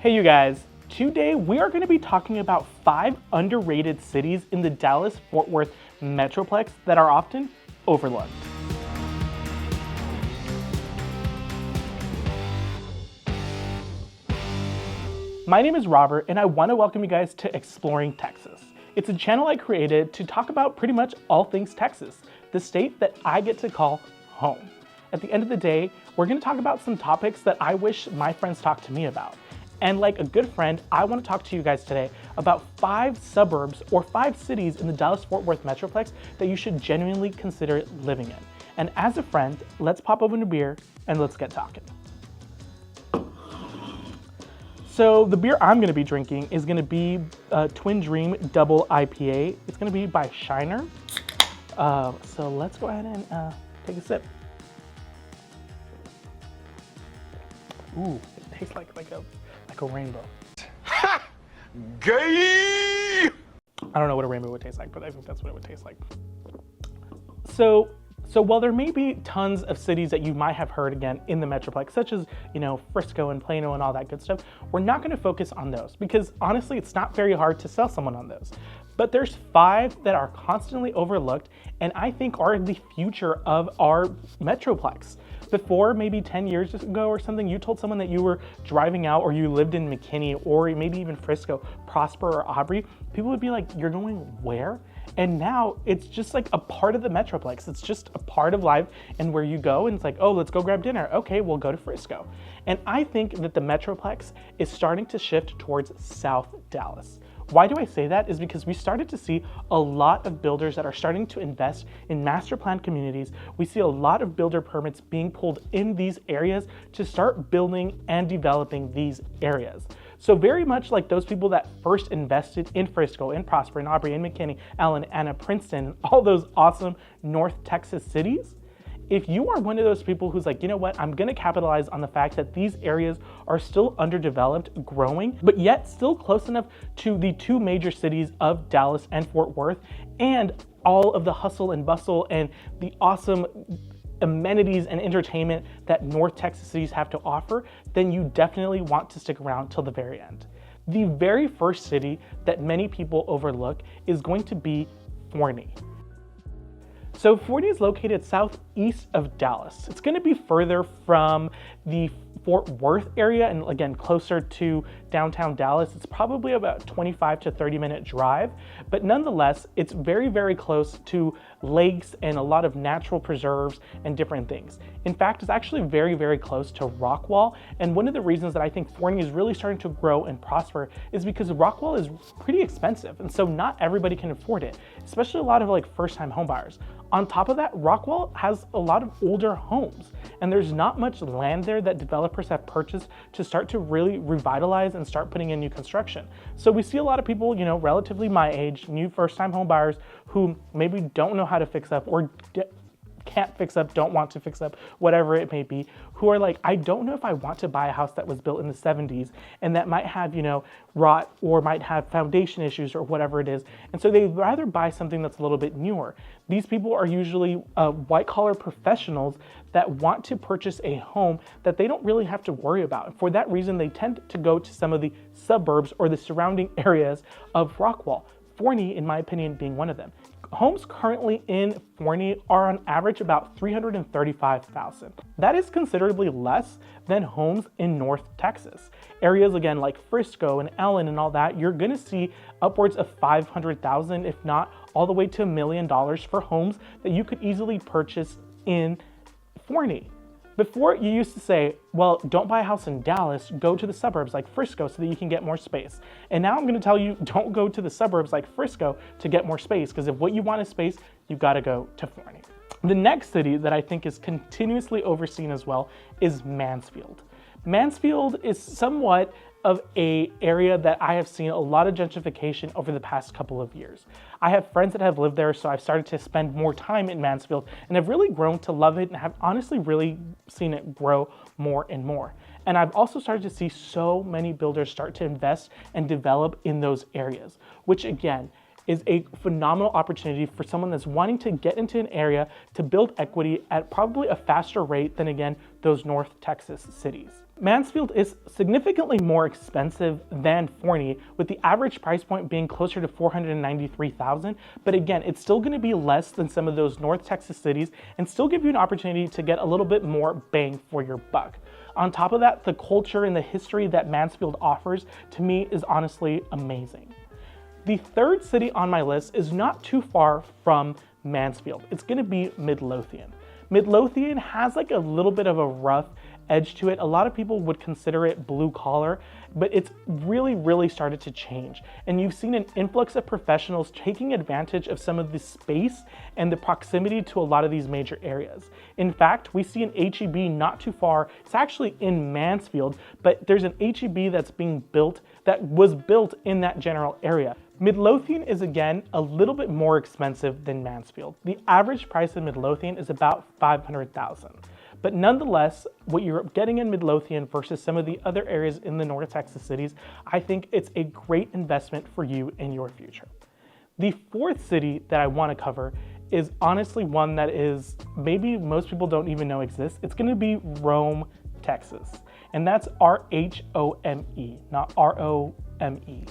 Hey you guys, today we are going to be talking about 5 underrated cities in the Dallas-Fort Worth Metroplex that are often overlooked. My name is Robert and I want to welcome you guys to Exploring Texas. It's a channel I created to talk about pretty much all things Texas, the state that I get to call home. At the end of the day, we're going to talk about some topics that I wish my friends talked to me about. And like a good friend, I want to talk to you guys today about 5 suburbs or 5 cities in the Dallas-Fort Worth Metroplex that you should genuinely consider living in. And as a friend, let's pop open a beer and let's get talking. So the beer I'm going to be drinking is going to be Twin Dream Double IPA. It's going to be by Shiner. So let's go ahead and take a sip. Ooh, it tastes like a rainbow. Ha! Gay! I don't know what a rainbow would taste like, but I think that's what it would taste like. So while there may be tons of cities that you might have heard again in the Metroplex, such as, Frisco and Plano and all that good stuff, we're not going to focus on those because honestly, it's not very hard to sell someone on those. But there's 5 that are constantly overlooked and I think are the future of our Metroplex. Before, maybe 10 years ago or something, you told someone that you were driving out or you lived in McKinney or maybe even Frisco, Prosper or Aubrey, people would be like, you're going where? And now it's just like a part of the Metroplex. It's just a part of life and where you go and it's like, oh, let's go grab dinner. Okay, we'll go to Frisco. And I think that the Metroplex is starting to shift towards South Dallas. Why do I say that? Is because we started to see a lot of builders that are starting to invest in master plan communities. We see a lot of builder permits being pulled in these areas to start building and developing these areas. So very much like those people that first invested in Frisco, in Prosper, in Aubrey, in McKinney, Allen, Anna, Princeton, all those awesome North Texas cities, if you are one of those people who's like, you know what, I'm gonna capitalize on the fact that these areas are still underdeveloped, growing, but yet still close enough to the 2 major cities of Dallas and Fort Worth, and all of the hustle and bustle and the awesome amenities and entertainment that North Texas cities have to offer, then you definitely want to stick around till the very end. The very first city that many people overlook is going to be Forney. So Forney is located southeast of Dallas. It's going to be further from the Fort Worth area and again closer to downtown Dallas. It's probably about 25 to 30 minute drive, but nonetheless, it's very, very close to lakes and a lot of natural preserves and different things. In fact, it's actually very, very close to Rockwall. And one of the reasons that I think Forney is really starting to grow and prosper is because Rockwall is pretty expensive. And so not everybody can afford it, especially a lot of like first-time homebuyers. On top of that, Rockwall has a lot of older homes and there's not much land there that developers have purchased to start to really revitalize and start putting in new construction. So we see a lot of people, relatively my age, new first-time home buyers who maybe don't know how to fix up or can't fix up, don't want to fix up, whatever it may be, who are like, I don't know if I want to buy a house that was built in the 70s and that might have, rot or might have foundation issues or whatever it is. And so they'd rather buy something that's a little bit newer. These people are usually white collar professionals that want to purchase a home that they don't really have to worry about. And for that reason, they tend to go to some of the suburbs or the surrounding areas of Rockwall. Forney, in my opinion, being one of them. Homes currently in Forney are on average about $335,000. That is considerably less than homes in North Texas. Areas again like Frisco and Allen and all that, you're gonna see upwards of $500,000, if not all the way to $1 million for homes that you could easily purchase in Forney. Before, you used to say, well, don't buy a house in Dallas, go to the suburbs like Frisco so that you can get more space. And now I'm gonna tell you, don't go to the suburbs like Frisco to get more space, because if what you want is space, you've gotta go to Forney. The next city that I think is continuously overseen as well is Mansfield. Mansfield is somewhat of an area that I have seen a lot of gentrification over the past couple of years. I have friends that have lived there, so I've started to spend more time in Mansfield and have really grown to love it and have honestly really seen it grow more and more. And I've also started to see so many builders start to invest and develop in those areas, which again, is a phenomenal opportunity for someone that's wanting to get into an area to build equity at probably a faster rate than, again, those North Texas cities. Mansfield is significantly more expensive than Forney, with the average price point being closer to $493,000, but again, it's still going to be less than some of those North Texas cities and still give you an opportunity to get a little bit more bang for your buck. On top of that, the culture and the history that Mansfield offers to me is honestly amazing. The third city on my list is not too far from Mansfield. It's going to be Midlothian. Midlothian has like a little bit of a rough edge to it. A lot of people would consider it blue collar, but it's really started to change. And you've seen an influx of professionals taking advantage of some of the space and the proximity to a lot of these major areas. In fact, we see an H-E-B not too far. It's actually in Mansfield, but there's an H-E-B that's being built, that was built in that general area. Midlothian is again a little bit more expensive than Mansfield. The average price in Midlothian is about $500,000. But nonetheless, what you're getting in Midlothian versus some of the other areas in the North Texas cities, I think it's a great investment for you in your future. The fourth city that I want to cover is honestly one that is maybe most people don't even know exists. It's going to be Rhome, Texas. And that's R-H-O-M-E, not R-O-M-E.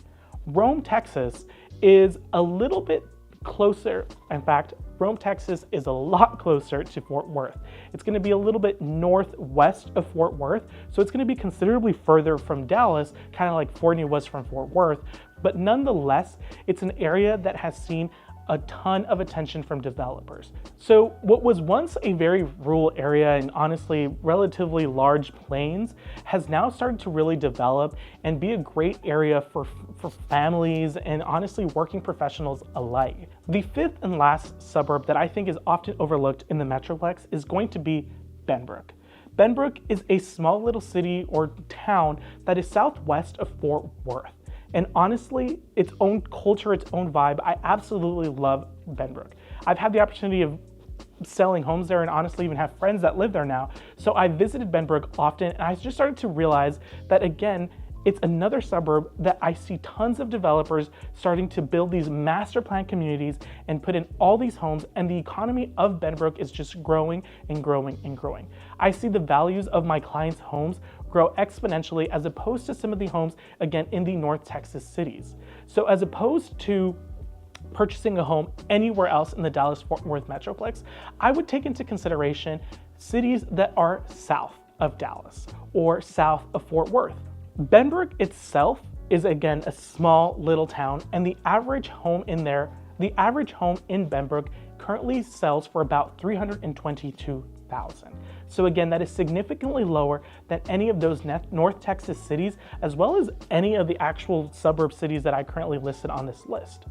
Rhome, Texas is a little bit closer. In fact, Rhome, Texas is a lot closer to Fort Worth. It's going to be a little bit northwest of Fort Worth, so it's going to be considerably further from Dallas, kind of like Forney was from Fort Worth, but nonetheless, it's an area that has seen a ton of attention from developers. So what was once a very rural area and honestly relatively large plains has now started to really develop and be a great area for families and honestly working professionals alike. The fifth and last suburb that I think is often overlooked in the Metroplex is going to be Benbrook. Benbrook is a small little city or town that is southwest of Fort Worth. And honestly, its own culture, its own vibe, I absolutely love Benbrook. I've had the opportunity of selling homes there and honestly even have friends that live there now. So I visited Benbrook often and I just started to realize that again, it's another suburb that I see tons of developers starting to build these master plan communities and put in all these homes, and the economy of Benbrook is just growing and growing and growing. I see the values of my clients' homes grow exponentially as opposed to some of the homes, again, in the North Texas cities. So as opposed to purchasing a home anywhere else in the Dallas-Fort Worth Metroplex, I would take into consideration cities that are south of Dallas or south of Fort Worth. Benbrook itself is again a small little town, and the average home in Benbrook currently sells for about $322,000. So again, that is significantly lower than any of those North Texas cities, as well as any of the actual suburb cities that I currently listed on this list.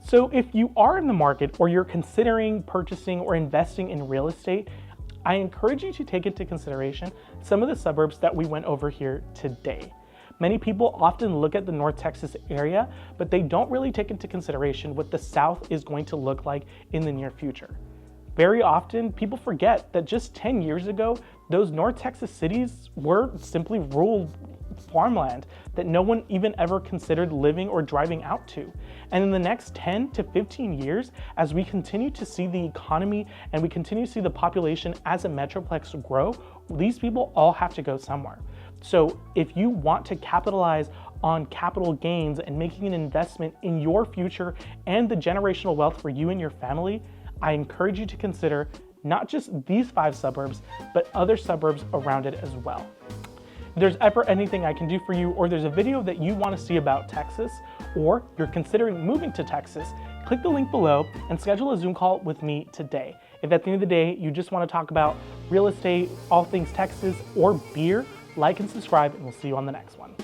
So if you are in the market or you're considering purchasing or investing in real estate, I encourage you to take into consideration some of the suburbs that we went over here today. Many people often look at the North Texas area, but they don't really take into consideration what the South is going to look like in the near future. Very often, people forget that just 10 years ago, those North Texas cities were simply rural farmland that no one even ever considered living or driving out to. And in the next 10 to 15 years, as we continue to see the economy and we continue to see the population as a metroplex grow, these people all have to go somewhere. So if you want to capitalize on capital gains and making an investment in your future and the generational wealth for you and your family, I encourage you to consider not just these 5 suburbs, but other suburbs around it as well. If there's ever anything I can do for you, or there's a video that you want to see about Texas, or you're considering moving to Texas, click the link below and schedule a Zoom call with me today. If at the end of the day, you just want to talk about real estate, all things Texas, or beer, like and subscribe, and we'll see you on the next one.